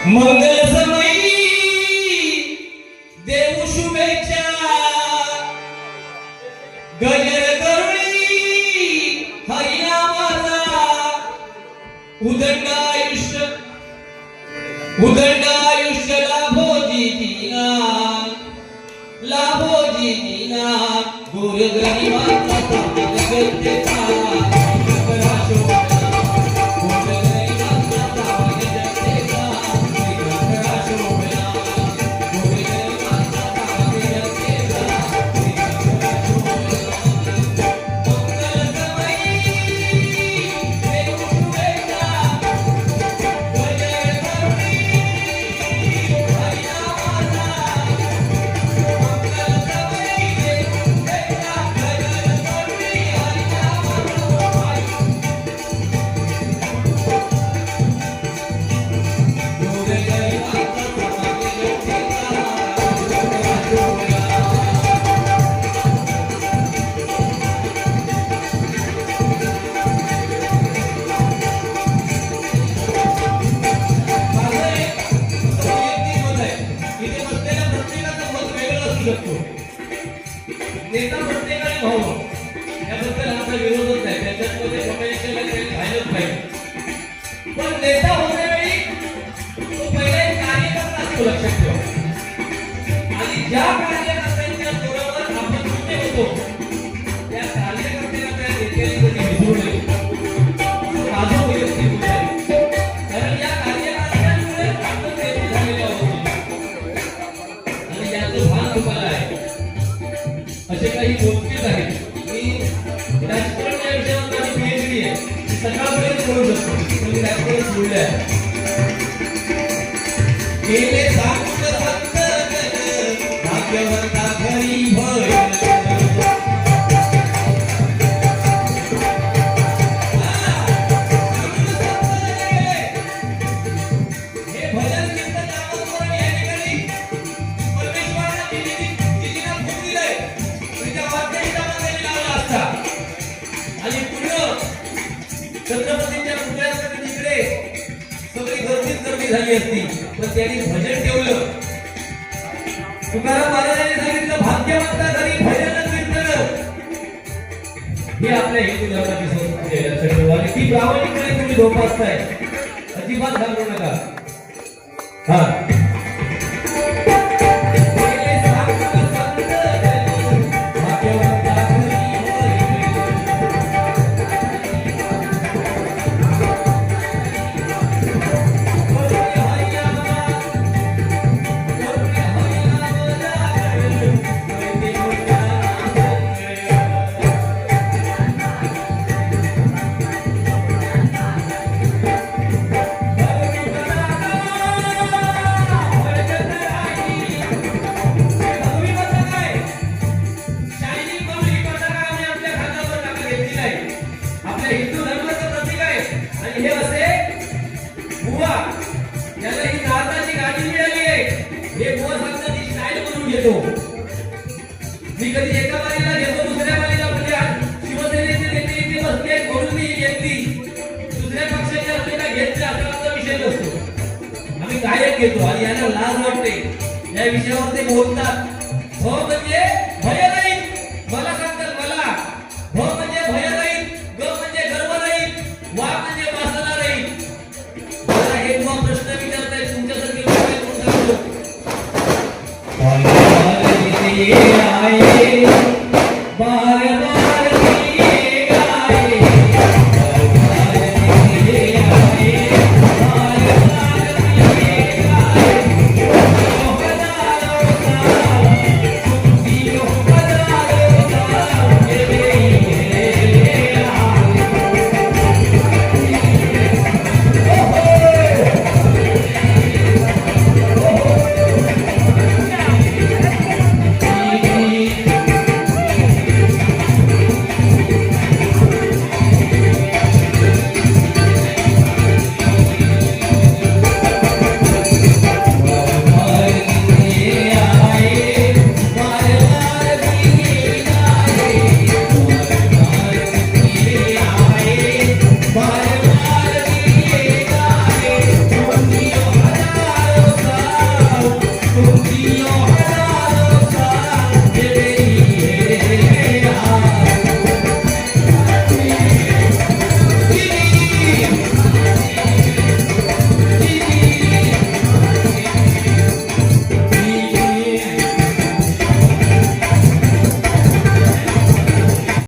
मंगल समयी देऊ शुभेच्छा गजर करुणी हरिनामाचा उदंड आयुष्य लाभो जीना गोर गरिबांचा जगतेचा नेता प्रत्येकाने व्हावं याबद्दल आमचा विरोधच नाही. त्याच्यामध्ये पोटेन्शियल राहिलंच पाहिजे. पण नेता होण्यावेळी तो पहिला एक कार्यकर्ता असतो लक्षात ठेवा. आणि ज्या कार्यकर्त्यांच्या जोरावर आपण कुठे होतो त्या कार्यकर्त्याला त्या नेत्याने कधी विसरू नये. माझं वैयक्तिक मत आहे. कारण या कार्यकर्त्यांमुळे आपण नेते झालेले आहोत आणि याचं भान तुम्हाला आहे. असे काही गोष्टीच आहेत. मी राजकारण या विषयावर माझी पीएचडी आहे. सकाळपर्यंत बोलू शकतो पण मी राजकारण सोडलं आहे. गेले साकुट संत भाग्यवंता घरी भय छत्रपतींच्या पुतळ्याकडे तिकडे सगळी गर्दी झाली असती पण त्यांनी भजन ठेवलं. तुकाराम महाराजांनी सांगितलं भाग्यवंता घरी भजन कीर्तन. ही आपल्या हिंदू धर्माची संस्कृती आहे. लक्षात ठेवा. आणि ती प्रामाणिकपणे तुम्ही जोपासताय. अजिबात घालवू नका. हा हिंदू धर्माचं प्रतीक आहे. आणि हे असे बुवा याला ही नारळाची गाडी मिळाली आहे. हे बुवा सांगतात ती स्टाईल म्हणून घेतो. मी कधी एका बारीला घेतो दुसऱ्या बारीला म्हणजे शिवसेनेचे नेते इथे बसले म्हणून मी घेतली. दुसऱ्या पक्षाचे असलेला घेतला असा आमचा विषय नसतो. आम्ही गायक घेतो आणि यांना लाज वाटते या विषयावर ते बोलतात. हो